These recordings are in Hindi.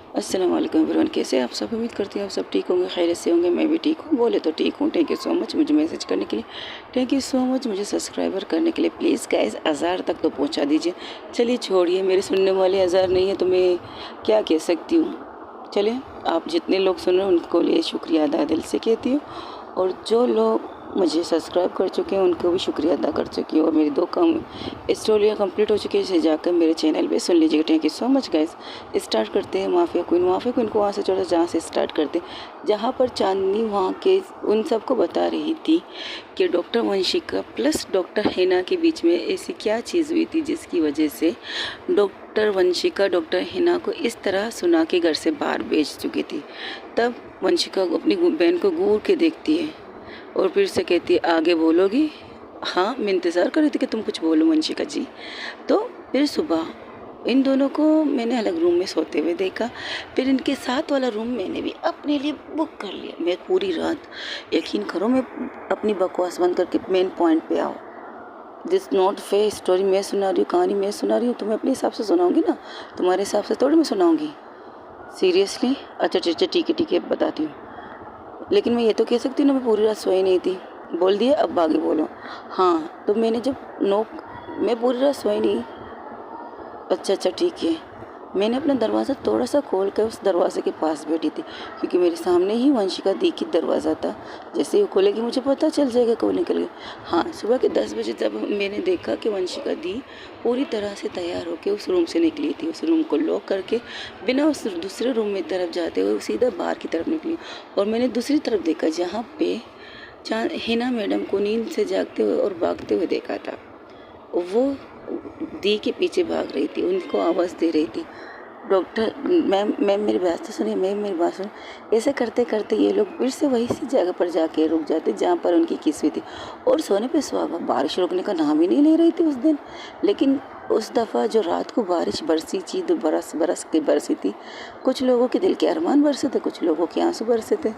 अस्सलाम वालेकुम एवरीवन, कैसे आप सब? उम्मीद करती हूँ आप सब ठीक होंगे, खैरियत से होंगे। मैं भी ठीक हूँ, बोले तो ठीक हूँ। थैंक यू सो मच मुझे मैसेज करने के लिए, थैंक यू सो मच मुझे सब्सक्राइबर करने के लिए। प्लीज़ गाइस 1000 तक तो पहुँचा दीजिए। चलिए छोड़िए, मेरे सुनने वाले 1000 नहीं है तो मैं क्या कह सकती हूँ। चलिए, आप जितने लोग सुन रहे हैं उनको लिए शुक्रिया अदा दिल से कहती हूँ, और जो लोग मुझे सब्सक्राइब कर चुके हैं उनको भी शुक्रिया अदा कर चुकी हूँ। और मेरी 2 कम स्टोरियाँ कंप्लीट हो चुकी है, इसे जाकर मेरे चैनल पे सुन लीजिएगा। Thank you so much guys. Start करते हैं माफिया क्वीन को वहाँ से छोड़ा जहाँ से स्टार्ट करते, जहाँ पर चांदनी वहाँ के उन सबको बता रही थी कि doctor Vanshika plus doctor Hina के बीच में ऐसी क्या चीज़ हुई थी जिसकी वजह से डॉक्टर वंशिका डॉक्टर हिना को इस तरह सुना के घर से बाहर भेज चुकी थी। तब वंशिका अपनी बहन को घूर के देखती है और फिर से कहती है, आगे बोलोगी? हाँ, मैं इंतज़ार कर रही थी कि तुम कुछ बोलो वंशिका जी। तो फिर सुबह इन दोनों को मैंने अलग रूम में सोते हुए देखा। फिर इनके साथ वाला रूम मैंने भी अपने लिए बुक कर लिया। मैं पूरी रात, यकीन करो, मैं अपनी बकवास बंद करके मेन पॉइंट पे आओ। दिस नॉट फे स्टोरी मैं सुना रही हूँ, कहानी मैं सुना रही हूँ, तो मैं अपने हिसाब से सुनाऊँगी ना, तुम्हारे हिसाब से थोड़ी मैं सुनाऊँगी। सीरियसली? अच्छा ठीक है बताती हूँ। लेकिन मैं ये तो कह सकती हूँ ना, मैं पूरी रात सोई नहीं थी। बोल दिया, अब आगे बोलो। हाँ, तो मैंने जब मैं पूरी रात सोई नहीं। अच्छा ठीक है। मैंने अपना दरवाज़ा थोड़ा सा खोल कर उस दरवाजे के पास बैठी थी, क्योंकि मेरे सामने ही वंशिका दी की दरवाज़ा था। जैसे ही वो खोलेगी मुझे पता चल जाएगा कौन निकल गया। हाँ, सुबह के 10 बजे जब मैंने देखा कि वंशिका दी पूरी तरह से तैयार होकर उस रूम से निकली थी, उस रूम को लॉक करके बिना उस दूसरे रूम में तरफ जाते हुए सीधा बाहर की तरफ निकली। और मैंने दूसरी तरफ देखा जहाँ पे हिना मैडम को नींद से जागते हुए और भागते हुए देखा था। वो दी के पीछे भाग रही थी, उनको आवाज़ दे रही थी, डॉक्टर मैम मेरी बात तो सुनिए, मैम मेरी बात सुनिए। ऐसे करते करते ये लोग फिर से वही सी जगह पर जाके रुक जाते जहाँ पर उनकी किस हुई थी, और सोने पे सुहागा। बारिश रुकने का नाम ही नहीं ले रही थी उस दिन। लेकिन उस दफ़ा जो रात को बारिश बरसी थी, तो बरस बरस के बरसी थी, कुछ लोगों के दिल के अरमान बरसे थे, कुछ लोगों के आंसू बरसे थे।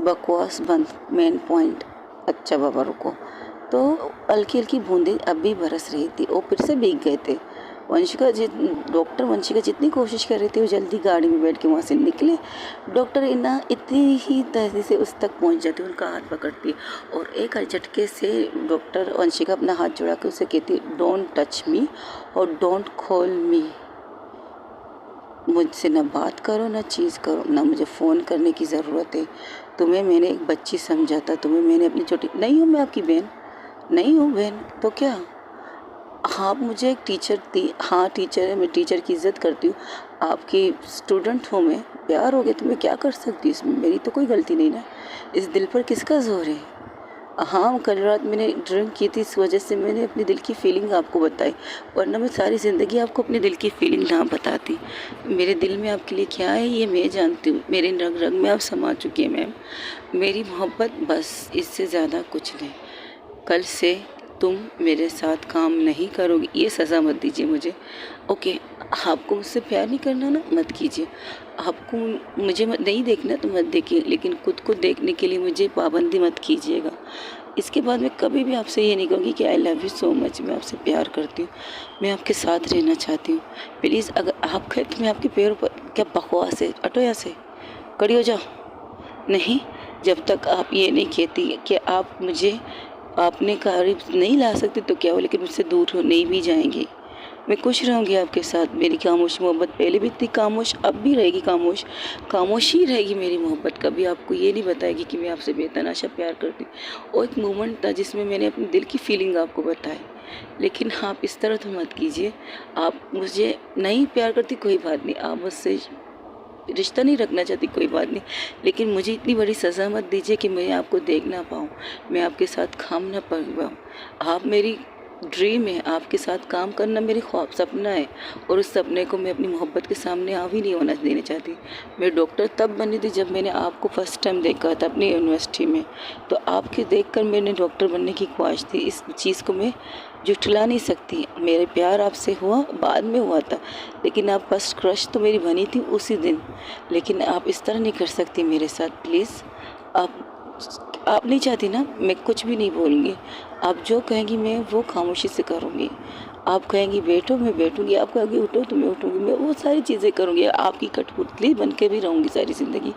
बकवास बंद, मेन पॉइंट। अच्छा बाबा रुको। तो हल्की हल्की बूंदें अब भी बरस रही थी और फिर से भीग गए थे। डॉक्टर वंशिका जितनी कोशिश कर रही थी वो जल्दी गाड़ी में बैठ के वहाँ से निकले। डॉक्टर इना इतनी ही तेज़ी से उस तक पहुँच जाती, उनका हाथ पकड़ती और एक झटके से डॉक्टर वंशिका अपना हाथ जोड़ा के उसे कहती, डोंट टच मी और डोंट कॉल मी। मुझसे ना बात करो, ना चीज़ करो, ना मुझे फ़ोन करने की ज़रूरत है। तुम्हें मैंने एक बच्ची समझा था, तुम्हें मैंने अपनी छोटी नहीं हूँ मैं आपकी बहन, नहीं हूँ बहन तो क्या? आप मुझे एक टीचर थी। हाँ टीचर है, मैं टीचर की इज़्ज़त करती हूँ, आपकी स्टूडेंट हूँ मैं। प्यार हो गया तो मैं क्या कर सकती हूँ इसमें, मेरी तो कोई गलती नहीं ना। इस दिल पर किसका ज़ोर है? हाँ, कल रात मैंने ड्रिंक की थी, इस वजह से मैंने अपनी दिल की फीलिंग आपको बताई, वरना मैं सारी ज़िंदगी आपको अपने दिल की फीलिंग ना बताती। मेरे दिल में आपके लिए क्या है ये मैं जानती हूँ, मेरे रग रग में आप समा चुकी हैं मैम। मेरी मोहब्बत, बस इससे ज़्यादा कुछ नहीं। कल से तुम मेरे साथ काम नहीं करोगी, ये सज़ा मत दीजिए मुझे। ओके, आपको मुझसे प्यार नहीं करना ना, मत कीजिए। आपको मुझे मत नहीं देखना तो मत देखिए, लेकिन खुद को देखने के लिए मुझे पाबंदी मत कीजिएगा। इसके बाद मैं कभी भी आपसे ये नहीं कहूँगी कि I love you so much, मैं आपसे प्यार करती हूँ, मैं आपके साथ रहना चाहती हूँ। प्लीज़ अगर आप कहें तो मैं आपके पैरों पर, क्या बकवास है, हटो यहाँ से, खड़ी हो जाओ। नहीं, जब तक आप ये नहीं कहती कि आप मुझे आपने करीब नहीं ला सकते तो क्या हो, लेकिन मुझसे दूर हो नहीं भी जाएंगी। मैं खुश रहूँगी आपके साथ। मेरी खामोश मोहब्बत पहले भी थी खामोश, अब भी रहेगी खामोश, खामोश ही रहेगी मेरी मोहब्बत। कभी आपको ये नहीं बताएगी कि मैं आपसे बेतहाशा प्यार करती हूँ। और एक मोमेंट था जिसमें मैंने अपने दिल की फीलिंग आपको बताई, लेकिन आप इस तरह तो मत कीजिए। आप मुझे नहीं प्यार करती, कोई बात नहीं, आप मुझसे रिश्ता नहीं रखना चाहती, कोई बात नहीं, लेकिन मुझे इतनी बड़ी सज़ा मत दीजिए कि मैं आपको देख ना पाऊँ, मैं आपके साथ काम ना कर पाऊँ। आप मेरी ड्रीम है, आपके साथ काम करना मेरी ख्वाब सपना है, और उस सपने को मैं अपनी मोहब्बत के सामने हावी नहीं होना देना चाहती। मैं डॉक्टर तब बनी थी जब मैंने आपको फर्स्ट टाइम देखा था अपनी यूनिवर्सिटी में, तो आपके देखकर मैंने डॉक्टर बनने की ख्वाहिश थी। इस चीज़ को मैं जुटला नहीं सकती। मेरे प्यार आपसे हुआ बाद में हुआ था, लेकिन आप फर्स्ट क्रश तो मेरी बनी थी उसी दिन। लेकिन आप इस तरह नहीं कर सकती मेरे साथ, प्लीज़। आप नहीं चाहती ना, मैं कुछ भी नहीं बोलूँगी, आप जो कहेंगी मैं वो खामोशी से करूँगी। आप कहेंगी बैठो मैं बैठूंगी, आप कहोगे उठो तो मैं उठूंगी, मैं वो सारी चीज़ें करूँगी, आपकी कठपुतली बन के भी रहूँगी सारी ज़िंदगी।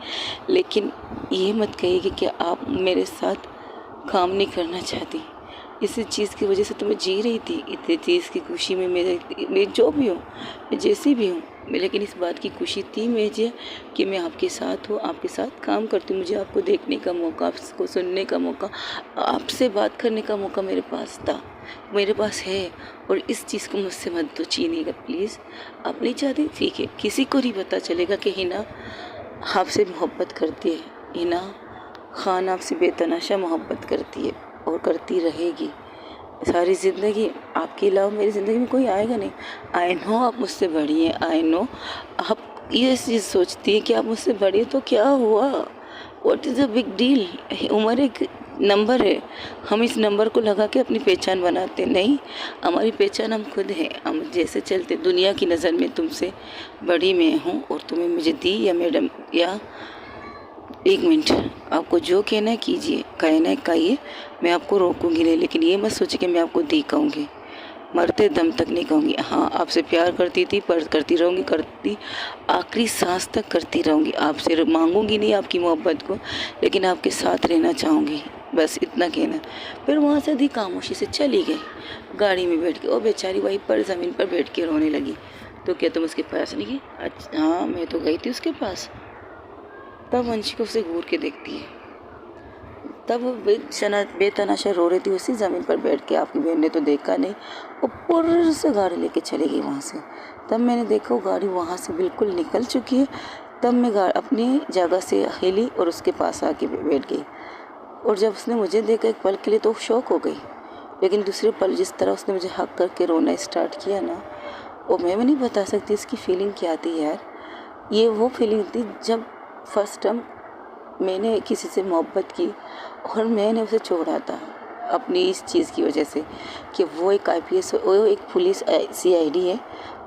लेकिन ये मत कहिए कि आप मेरे साथ काम नहीं करना चाहती। इसी चीज़ की वजह से तो मैं जी रही थी, इतनी चीज़ की खुशी में मैं जो भी हूँ, मैं जैसी भी हूँ, लेकिन इस बात की खुशी थी मुझे कि मैं आपके साथ हूँ, आपके साथ काम करती हूँ। मुझे आपको देखने का मौका, आपको सुनने का मौका, आपसे बात करने का मौका मेरे पास था, मेरे पास है। और इस चीज़ को मुझसे मत तो छीनिएगा प्लीज़। आप नहीं चाहती, ठीक है, किसी को नहीं पता चलेगा कि हिना आपसे मोहब्बत करती है। हिना खान आपसे बेतनाशा मोहब्बत करती है और करती रहेगी सारी ज़िंदगी। आपके अलावा मेरी ज़िंदगी में कोई आएगा नहीं। आई नो आप मुझसे बड़ी हैं, आई नो आप ये चीज़ सोचती है कि आप मुझसे बड़ी हैं तो क्या हुआ, what is a big deal. उम्र एक नंबर है, हम इस नंबर को लगा के अपनी पहचान बनाते नहीं। हमारी पहचान हम खुद हैं, हम जैसे चलते। दुनिया की नज़र में तुमसे बड़ी मैं हूँ और तुम्हें मुझे दी या मैडम या एक मिनट, आपको जो कहना है कीजिए, कहना है कहिए, मैं आपको रोकूंगी नहीं। लेकिन ये मत सोचिए कि मैं आपको दी कहूँगी, मरते दम तक नहीं कहूँगी। हाँ, आपसे प्यार करती थी, पर करती रहूँगी, करती आखिरी सांस तक करती रहूँगी। आपसे मांगूंगी नहीं आपकी मोहब्बत को, लेकिन आपके साथ रहना चाहूँगी, बस इतना कहना। फिर वहाँ से दी खामोशी से चली गई गाड़ी में बैठ के। और बेचारी वहीं पर ज़मीन पर बैठ के रोने लगी। तो क्या तुम उसके पास नहीं गई? अच्छा हाँ, मैं तो गई थी उसके पास। तब वंशिका उसे घूर के देखती है, तब वो बेतनाशा रो रही थी उसी ज़मीन पर बैठ के। आपकी बहन ने तो देखा नहीं, ऊपर से गाड़ी लेके चली गई वहाँ से। तब मैंने देखा वो गाड़ी वहाँ से बिल्कुल निकल चुकी है। तब मैं अपनी जगह से हिली और उसके पास आके बैठ गई। और जब उसने मुझे देखा एक पल के लिए तो शौक हो गई, लेकिन दूसरे पल जिस तरह उसने मुझे हक करके रोना स्टार्ट किया ना, वो मैं भी नहीं बता सकती इसकी फीलिंग क्या थी यार। ये वो फीलिंग थी जब फर्स्ट टाइम मैंने किसी से मोहब्बत की और मैंने उसे छोड़ा था अपनी इस चीज़ की वजह से कि वो एक आईपीएस, वो एक पुलिस सीआईडी है।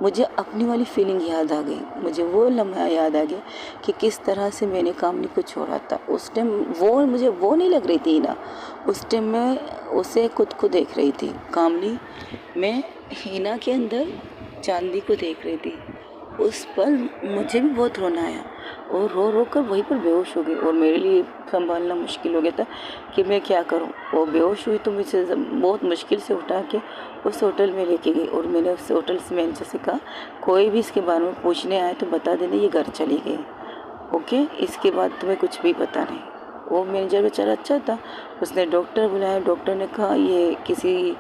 मुझे अपनी वाली फीलिंग याद आ गई, मुझे वो लम्हा याद आ गया कि किस तरह से मैंने कामनी को छोड़ा था। उस टाइम वो मुझे वो नहीं लग रही थी ना, उस टाइम मैं उसे खुद को देख रही थी। कामनी मैं हिना के अंदर चांदी को देख रही थी। उस पल मुझे भी बहुत रोना आया और रो रो कर वहीं पर बेहोश हो गई। और मेरे लिए संभालना मुश्किल हो गया था कि मैं क्या करूं। वो बेहोश हुई तो मुझे बहुत मुश्किल से उठा के उस होटल में लेके गई। और मैंने उस होटल से मैनेजर से कहा कोई भी इसके बारे में पूछने आए तो बता देना ये घर चली गई, ओके, इसके बाद तुम्हें कुछ भी पता नहीं। वो मैनेजर बेचारा अच्छा था, उसने डॉक्टर बुलाया। डॉक्टर ने कहा ये किसी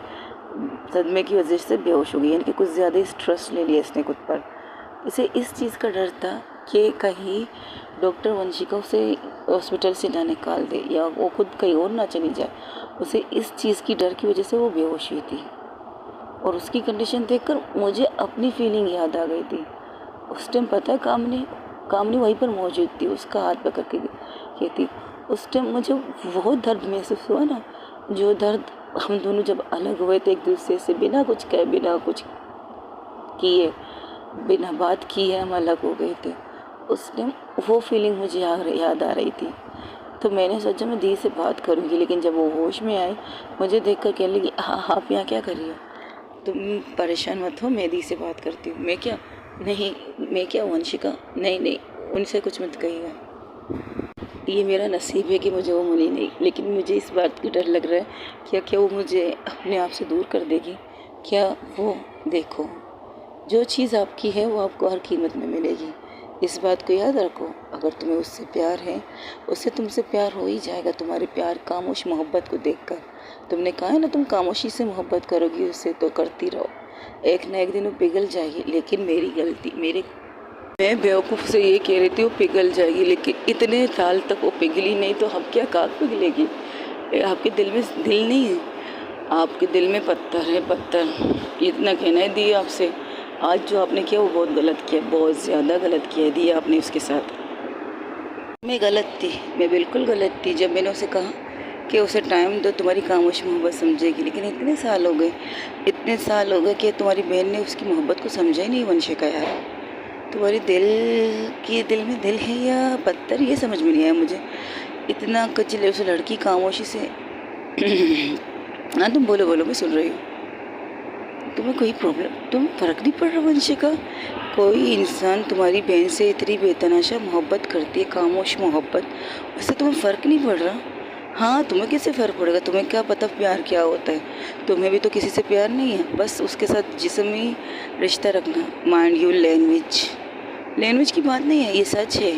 सदमे की वजह से बेहोश हो गई, यानी कि कुछ ज़्यादा स्ट्रेस ले लिया इसने खुद पर। इसे इस चीज़ का डर था कि कहीं डॉक्टर वंशिका उसे हॉस्पिटल से ना निकाल दे या वो खुद कहीं और ना चली जाए। उसे इस चीज़ की डर की वजह से वो बेहोश हुई थी। और उसकी कंडीशन देखकर मुझे अपनी फीलिंग याद आ गई थी। उस टाइम पता है कामनी वहीं पर मौजूद थी, उसका हाथ पकड़ के कहती। उस टाइम मुझे वो दर्द महसूस हुआ ना, जो दर्द हम दोनों जब अलग हुए थे एक दूसरे से, बिना कुछ कहे, बिना कुछ किए, बिना बात किए हम अलग हो गए थे। उस टाइम वो फीलिंग मुझे याद आ रही थी। तो मैंने सोचा मैं दी से बात करूँगी, लेकिन जब वो होश में आई मुझे देखकर कहने लगी हाँ आप यहाँ क्या कर रही हो? तुम परेशान मत हो, मैं दी से बात करती हूँ। मैं क्या? नहीं, मैं क्या वंशिका? नहीं नहीं, उनसे कुछ मत कहिएगा। ये मेरा नसीब है कि मुझे वो मिली नहीं, लेकिन मुझे इस बात की डर लग रहा है क्या वो मुझे अपने आप से दूर कर देगी क्या? वो देखो, जो चीज़ आपकी है वो आपको हर कीमत में मिलेगी। इस बात को याद रखो। अगर तुम्हें उससे प्यार है, उससे तुमसे प्यार हो ही जाएगा। तुम्हारे प्यार खामोश मोहब्बत को देखकर, तुमने कहा है ना तुम खामोशी से मोहब्बत करोगी उससे, तो करती रहो, एक ना एक दिन वो पिघल जाएगी। लेकिन मेरी गलती, मैं बेवकूफ़ से ये कह रही थी वो पिघल जाएगी, लेकिन इतने साल तक वो पिघली नहीं, तो अब क्या कहाँ पिघलेगी? आपके दिल में दिल नहीं है, आपके दिल में पत्थर है, पत्थर। इतना कहना है दी आपसे, आज जो आपने किया वो बहुत गलत किया, बहुत ज़्यादा गलत किया दी आपने उसके साथ। मैं गलत थी, मैं बिल्कुल गलत थी जब मैंने उसे कहा कि उसे टाइम दो, तुम्हारी खामोश मोहब्बत समझेगी। लेकिन इतने साल हो गए कि तुम्हारी बहन ने उसकी मोहब्बत को समझा ही नहीं। वंशिका यार, तुम्हारी दिल में दिल है या पत्थर, ये समझ में नहीं आया मुझे। इतना कचले उस लड़की खामोशी से हाँ तुम बोलो बोलो, मैं सुन रही हूँ। तुम्हें कोई प्रॉब्लम, तुम फ़र्क नहीं पड़ रहा वंशिका? कोई इंसान तुम्हारी बहन से इतनी बेतनाशा मोहब्बत करती है, खामोश मोहब्बत, उससे तुम्हें फ़र्क नहीं पड़ रहा? हाँ, तुम्हें कैसे फ़र्क पड़ेगा? तुम्हें क्या पता प्यार क्या होता है? तुम्हें भी तो किसी से प्यार नहीं है, बस उसके साथ जिस्मी रिश्ता रखना। माइंड यू लैंग्वेज, लैंग्वेज की बात नहीं है, ये सच है,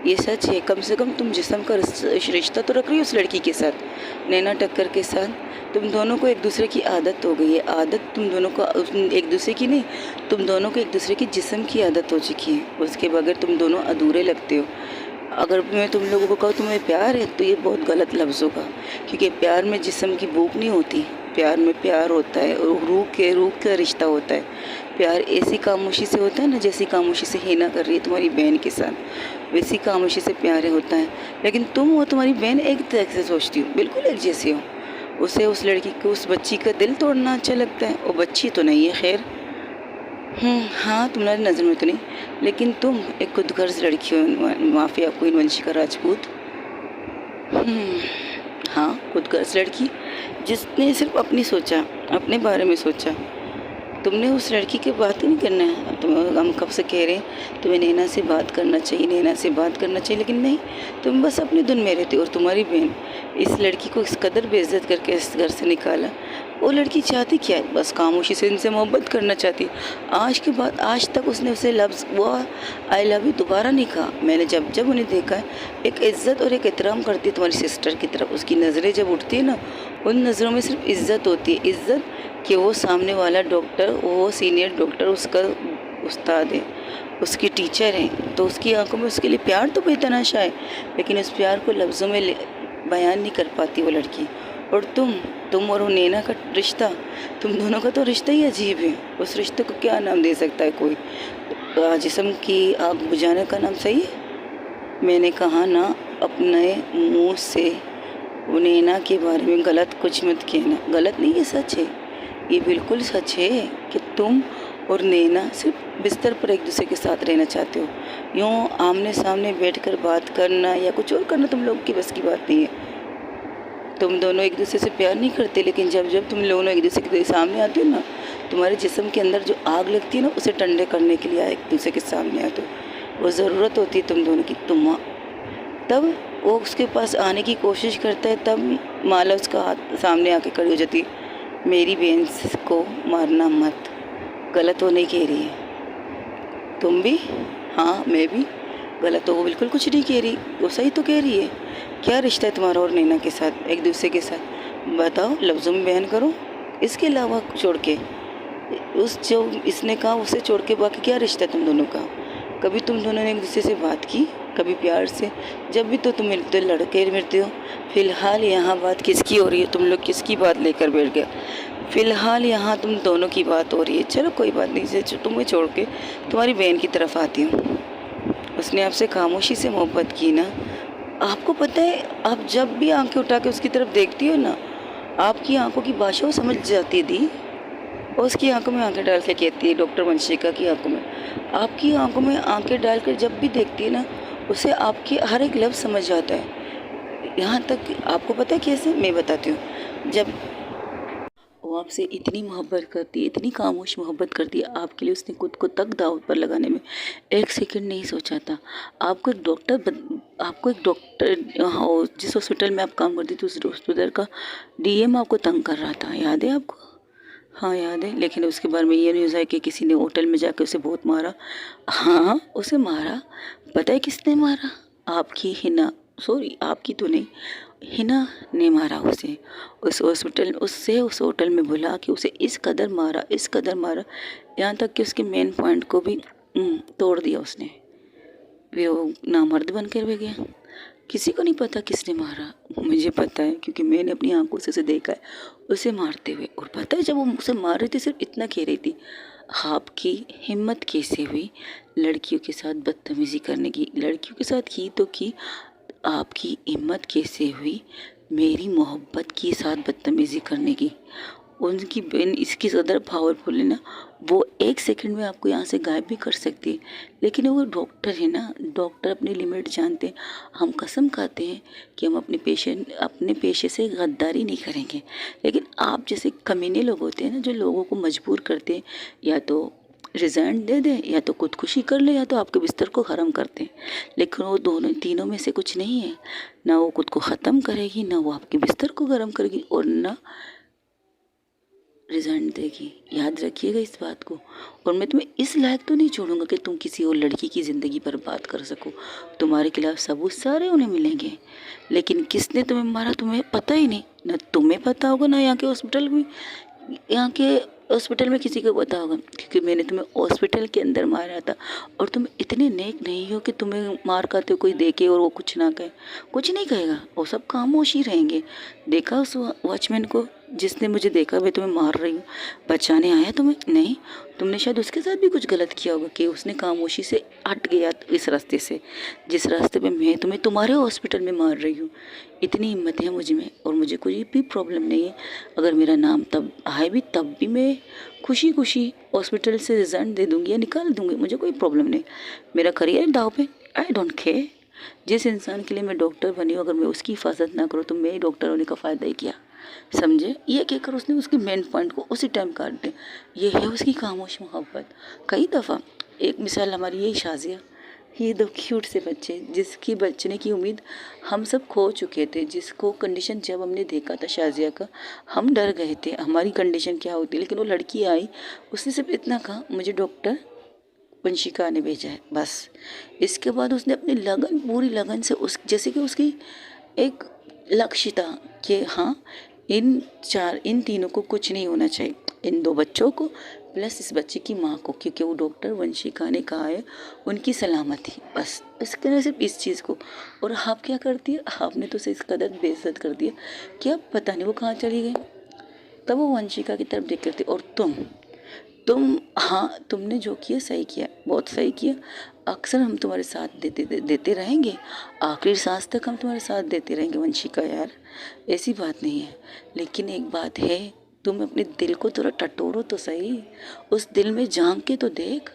ये सच है। कम से कम तुम जिस्म का रिश्ता तो रख रही हो उस लड़की के साथ, नैना टक्कर के साथ। तुम दोनों को एक दूसरे की आदत हो गई है, आदत तुम दोनों को एक दूसरे की नहीं, तुम दोनों को एक दूसरे की जिस्म की आदत हो चुकी है। उसके बगैर तुम दोनों अधूरे लगते हो। अगर मैं तुम लोगों को कहूँ तुम्हें प्यार है तो ये बहुत गलत लफ्ज़ होगा, क्योंकि प्यार में जिस्म की भूख नहीं होती, प्यार में प्यार होता है और रूह का रिश्ता होता है। प्यार ऐसी खामोशी से होता है ना, जैसी खामोशी से हिना कर रही है तुम्हारी बहन के साथ, वैसी खामोशी से प्यार होता है। लेकिन तुम और तुम्हारी बहन एक तरह से सोचती हो, बिल्कुल एक जैसी हो। उसे उस लड़की को, उस बच्ची का दिल तोड़ना अच्छा लगता है। वो बच्ची तो नहीं है खैर, हाँ तुम्हारी नज़र में तो नहीं, लेकिन तुम एक खुदगर्ज लड़की हो, माफिया क्वीन वंशिका राजपूत। हाँ, खुदगर्ज लड़की जिसने सिर्फ अपनी सोचा, अपने बारे में सोचा। तुमने उस लड़की की बात ही नहीं करना है। अब हम कब से कह रहे हैं तुम्हें नैना से बात करना चाहिए, नैना से बात करना चाहिए, लेकिन नहीं, तुम बस अपनी धुन में रहती हो। और तुम्हारी बहन इस लड़की को इस कदर बेइज्जत करके इस घर से निकाला। वो लड़की चाहती क्या है? बस खामोशी से इनसे मोहब्बत करना चाहती। आज के बाद आज तक उसने उसे लफ्ज़ वो आई लव यू दोबारा नहीं कहा। मैंने जब जब उन्हें देखा है, एक इज़्ज़त और एक एहतराम करती है तुम्हारी सिस्टर की तरफ। उसकी नज़रें जब उठती है ना, उन नज़रों में सिर्फ इज़्ज़त होती है, इज़्ज़त कि वो सामने वाला डॉक्टर, वो सीनियर डॉक्टर उसका उस्ताद है, उसकी टीचर है, तो उसकी आंखों में उसके लिए प्यार तो बेतनाशा है, लेकिन उस प्यार को लफ्ज़ों में बयान नहीं कर पाती वो लड़की। और तुम और वो नैना का रिश्ता, तुम दोनों का तो रिश्ता ही अजीब है। उस रिश्ते को क्या नाम दे सकता है कोई? जिस्म की आग बुझाने का नाम सही है? मैंने कहा ना, अपने मुँह से वो नैना के बारे में गलत कुछ मत कहना। गलत नहीं, ये सच है, ये बिल्कुल सच है कि तुम और नैना सिर्फ बिस्तर पर एक दूसरे के साथ रहना चाहते हो। यूँ आमने सामने बैठकर बात करना या कुछ और करना तुम लोग की बस की बात नहीं है। तुम दोनों एक दूसरे से प्यार नहीं करते, लेकिन जब जब तुम दोनों एक दूसरे के सामने आते हो ना, तुम्हारे जिस्म के अंदर जो आग लगती है ना, उसे ठंडे करने के लिए एक दूसरे के सामने आते हो। वो ज़रूरत होती है तुम दोनों की। तब वो उसके पास आने की कोशिश करता है, तब माला उसका हाथ सामने आके खड़ी हो जाती है। मेरी बहन को मारना मत, गलत वो नहीं कह रही है। तुम भी, हाँ मैं भी, गलत तो वो बिल्कुल कुछ नहीं कह रही, वो सही तो कह रही है। क्या रिश्ता है तुम्हारा और नैना के साथ, एक दूसरे के साथ? बताओ, लफ्ज़ों में बयान करो। इसके अलावा छोड़ के, उस जो इसने कहा उसे छोड़ के बाकी क्या रिश्ता है तुम दोनों का? कभी तुम दोनों ने एक दूसरे से बात की, कभी प्यार से? जब भी तो तुम मिलते हो लड़के मिलते हो। फ़िलहाल यहाँ बात किसकी हो रही है? तुम लोग किसकी बात लेकर बैठ गए? फ़िलहाल यहाँ तुम दोनों की बात हो रही है। चलो कोई बात नहीं, से तुम्हें छोड़ के तुम्हारी बहन की तरफ आती हूँ। उसने आपसे खामोशी से मोहब्बत की ना। आपको पता है, आप जब भी आंखें उठा के उसकी तरफ देखती हो ना, आपकी आंखों की भाषा वो समझ जाती है दी। और उसकी आंखों में आंखें डाल के कहती है, डॉक्टर वंशिका की आंखों में, आपकी आंखों में आंखें डालकर जब भी देखती है ना, उसे आपके हर एक लफ्ज़ समझ जाता है। यहाँ तक कि आपको पता है कैसे, मैं बताती हूँ। जब वो आपसे इतनी मोहब्बत करती है, इतनी खामोश मोहब्बत करती है, आपके लिए उसने खुद को तक दाव पर लगाने में एक सेकंड नहीं सोचा था। आपको एक डॉक्टर हाँ, जिस हॉस्पिटल में आप काम करती थी, उस हॉस्पिटल का डीएम आपको तंग कर रहा था, याद है आपको? हाँ याद है। लेकिन उसके बारे में ये न्यूज़ है कि किसी ने होटल में जाकर उसे बहुत मारा। हाँ, उसे मारा। पता है किसने मारा? आपकी हिना, सॉरी आपकी तो नहीं, हिना ने मारा उसे। उस होटल में बुला के उसे इस कदर मारा, इस कदर मारा, यहाँ तक कि उसके मेन पॉइंट को भी तोड़ दिया उसने। फिर वो नामर्द बन कर भी गया। किसी को नहीं पता किसने मारा, मुझे पता है क्योंकि मैंने अपनी आंखों से उसे देखा है उसे मारते हुए। और पता है जब वो उसे मार रही थी, सिर्फ इतना कह रही थी, आपकी हिम्मत कैसे हुई लड़कियों के साथ बदतमीज़ी करने की? लड़कियों के साथ की तो की, आपकी हिम्मत कैसे हुई मेरी मोहब्बत के साथ बदतमीज़ी करने की? उनकी ब्रेन इसकी कदर पावरफुल है ना, वो 1 सेकंड में आपको यहाँ से गायब भी कर सकती है। लेकिन वो डॉक्टर है ना, डॉक्टर अपनी लिमिट जानते हैं। हम कसम खाते हैं कि हम अपने पेशे से गद्दारी नहीं करेंगे। लेकिन आप जैसे कमीने लोग होते हैं ना, जो लोगों को मजबूर करते हैं या तो रिज़ाइन दे दें, या तो खुदकुशी कर ले, या तो आपके बिस्तर को ख़त्म कर दें। लेकिन वो दोनों तीनों में से कुछ नहीं है। ना वो खुद को ख़त्म करेगी, ना वो आपके बिस्तर को गर्म करेगी, और ना रिज़ाइन देगी। याद रखिएगा इस बात को। और मैं तुम्हें इस लायक तो नहीं छोड़ूंगा कि तुम किसी और लड़की की ज़िंदगी पर बात कर सको। तुम्हारे खिलाफ सबूत सारे उन्हें मिलेंगे, लेकिन किसने तुम्हें मारा तुम्हें पता ही नहीं। ना तुम्हें पता होगा, ना यहाँ के हॉस्पिटल में किसी को पता होगा, क्योंकि मैंने तुम्हें हॉस्पिटल के अंदर मारा था। और तुम इतने नेक नहीं हो कि तुम्हें मार खाते हो कोई देखे और वो कुछ ना कहे। कुछ नहीं कहेगा, वो सब खामोश ही रहेंगे। देखा उस वॉचमैन को जिसने मुझे देखा मैं तुम्हें मार रही हूँ, बचाने आया तुम्हें? नहीं, तुमने शायद उसके साथ भी कुछ गलत किया होगा कि उसने खामोशी से हट गया इस रास्ते से, जिस रास्ते पे मैं तुम्हें तुम्हारे हॉस्पिटल में मार रही हूँ। इतनी हिम्मत है मुझ में, और मुझे कोई भी प्रॉब्लम नहीं है। अगर मेरा नाम तब आए भी, तब भी मैं खुशी खुशी हॉस्पिटल से रिज़ाइन दे दूँगी या निकाल दूँगी, मुझे कोई प्रॉब्लम नहीं। मेरा करियर दाव पे, आई डोंट केयर। जिस इंसान के लिए मैं डॉक्टर बनी हूँ, अगर मैं उसकी हिफाजत ना करूँ तो मैं ही डॉक्टर होने का फ़ायदा ही किया, समझे? ये कहकर उसने उसके मेन पॉइंट को उसी टाइम काट दिया। ये है उसकी खामोश मोहब्बत। कई दफ़ा एक मिसाल हमारी यही शाजिया, ये 2 क्यूट से बच्चे, जिसकी बचने की उम्मीद हम सब खो चुके थे। जिसको कंडीशन जब हमने देखा था शाजिया का, हम डर गए थे हमारी कंडीशन क्या होती। लेकिन वो लड़की आई, उसने सिर्फ इतना कहा, मुझे डॉक्टर वंशिका ने भेजा है, बस। इसके बाद उसने अपनी लगन, पूरी लगन से, उस जैसे कि उसकी एक लक्ष्य था कि हाँ, इन तीनों को कुछ नहीं होना चाहिए, इन 2 बच्चों को प्लस इस बच्चे की माँ को, क्योंकि वो डॉक्टर वंशिका ने कहा है उनकी सलामती, बस। इसके लिए सिर्फ इस चीज़ को। और आप क्या करती है, आपने तो उसे इस कदर बेइज्जत कर दिया कि अब पता नहीं वो कहाँ चली गई। तब वो वंशिका की तरफ देख करती, और हाँ, तुमने जो किया सही किया, बहुत सही किया। अक्सर हम तुम्हारे साथ देते रहेंगे, आखिरी सांस तक हम तुम्हारे साथ देते रहेंगे वंशिका यार, ऐसी बात नहीं है। लेकिन एक बात है, तुम अपने दिल को थोड़ा टटोरो तो सही। उस दिल में झांक के तो देख